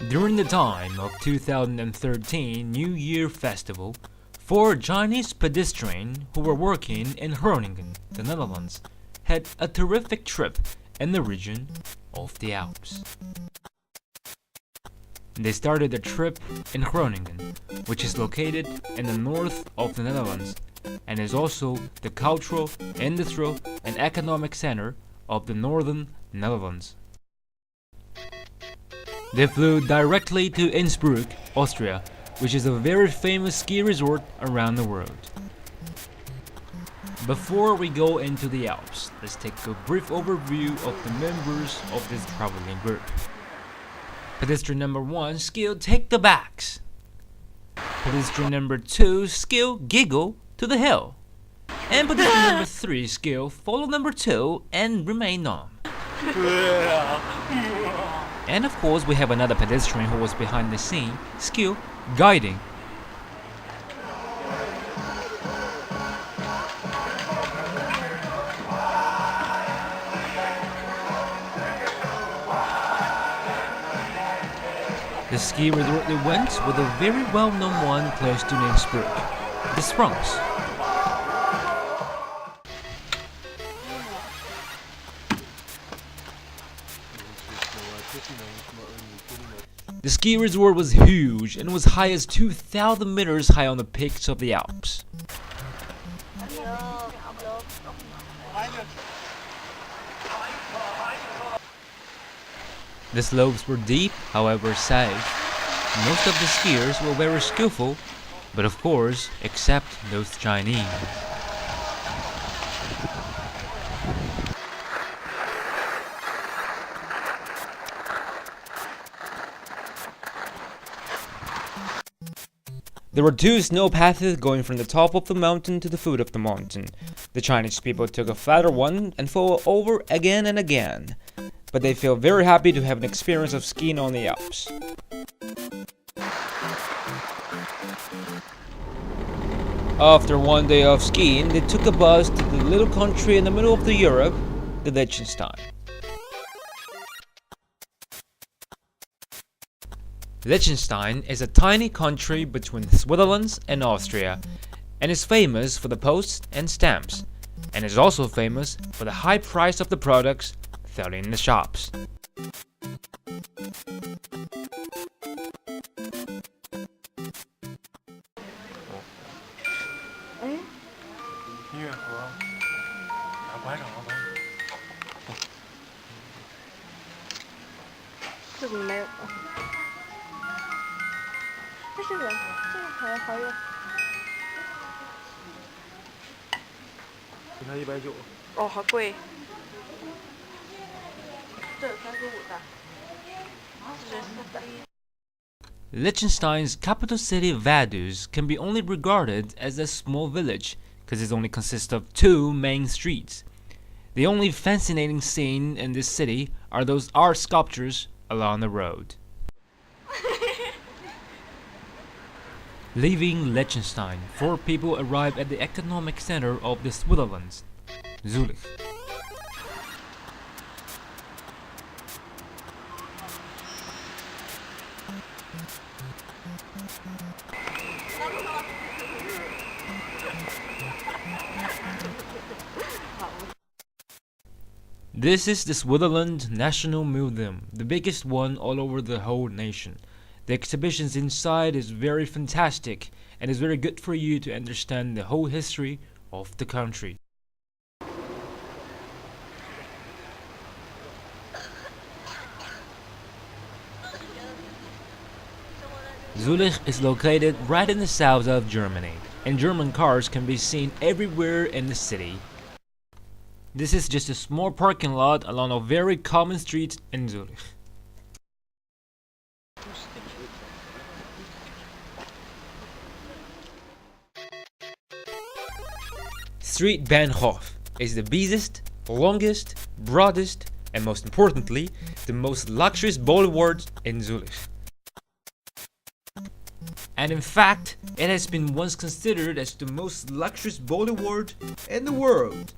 During the time of 2013 New Year Festival, 4 Chinese pedestrians who were working in Groningen, the Netherlands, had a terrific trip in the region of the Alps. They started their trip in Groningen, which is located in the north of the Netherlands and is also the cultural, industrial and economic center of the northern Netherlands. They flew directly to Innsbruck, Austria, which is a very famous ski resort around the world. Before we go into the Alps, let's take a brief overview of the members of this traveling group. Pedestrian number 1, skill take the backs. Pedestrian number 2, skill giggle to the hill. And pedestrian number 3, skill follow number 2 and remain on. And of course we have another pedestrian who was behind the scene, skill guiding. The ski resort they went with a very well-known one close to Innsbruck, the Sprungs. The ski resort was huge and was high as 2,000 meters high on the peaks of the Alps. The slopes were deep, however safe. Most of the skiers were very skillful, but of course, except those Chinese. There were 2 snow paths going from the top of the mountain to the foot of the mountain. The Chinese people took a flatter one and flew over again and again, but they feel very happy to have an experience of skiing on the Alps. After one day of skiing, they took a bus to the little country in the middle of Europe, the Liechtenstein. Liechtenstein is a tiny country between the Switzerland and Austria, and is famous for the posts and stamps, and is also famous for the high price of the products selling in the shops. Liechtenstein's capital city Vaduz can be only regarded as a small village because it only consists of 2 main streets. The only fascinating scene in this city are those art sculptures along the road. Leaving Liechtenstein, 4 people arrive at the economic center of the Switzerland, Zurich. This is the Switzerland National Museum, the biggest one all over the whole nation. The exhibitions inside is very fantastic and is very good for you to understand the whole history of the country. Zurich is located right in the south of Germany, and German cars can be seen everywhere in the city. This is just a small parking lot along a very common street in Zurich. Street Bahnhof is the busiest, longest, broadest, and most importantly, the most luxurious boulevard in Zurich. And in fact, it has been once considered as the most luxurious boulevard in the world.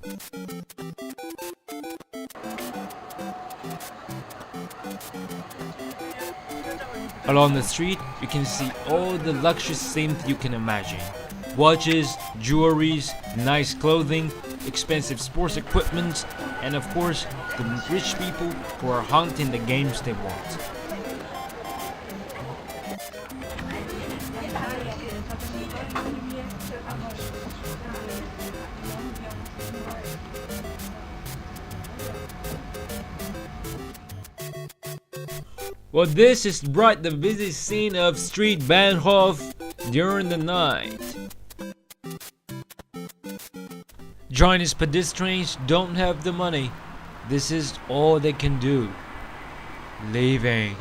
Along the street, you can see all the luxurious things you can imagine. Watches, jewelries, nice clothing, expensive sports equipment, and of course, the rich people who are hunting the games they want. Well, this is right the busy scene of street Bahnhof during the night. Chinese pedestrians don't have the money. This is all they can do. Leaving.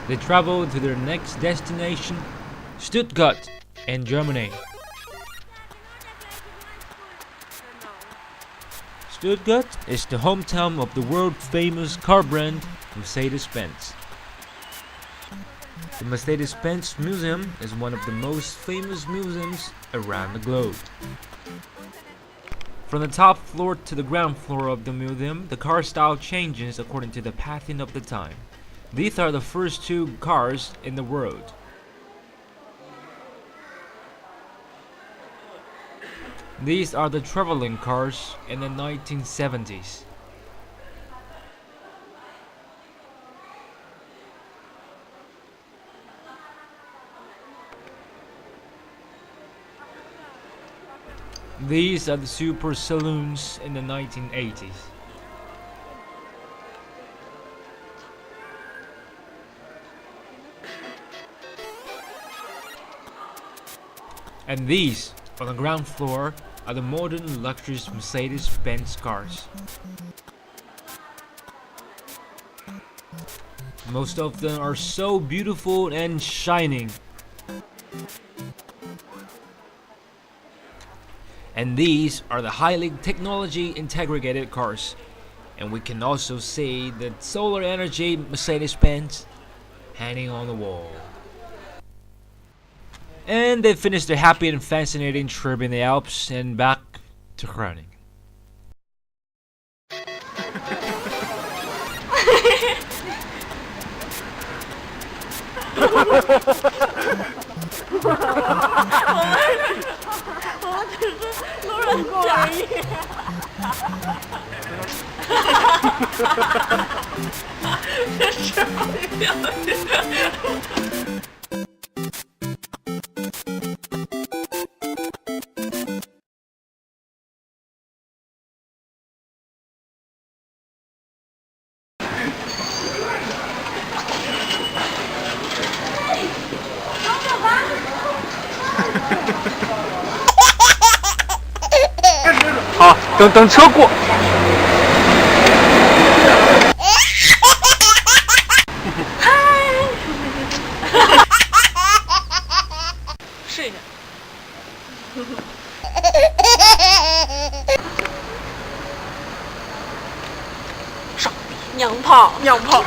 They travel to their next destination, Stuttgart in Germany. Stuttgart is the hometown of the world-famous car brand Mercedes-Benz. The Mercedes-Benz Museum is one of the most famous museums around the globe. From the top floor to the ground floor of the museum, the car style changes according to the pattern of the time. These are the first two cars in the world. These are the traveling cars in the 1970s. These are the super saloons in the 1980s. And these, on the ground floor, are the modern luxurious Mercedes-Benz cars. Most of them are so beautiful and shining. And these are the highly technology integrated cars. And we can also see the solar energy Mercedes-Benz hanging on the wall. And they finished their happy and fascinating trip in the Alps and back to Groningen.好，等车过。试一下。上娘炮，娘炮。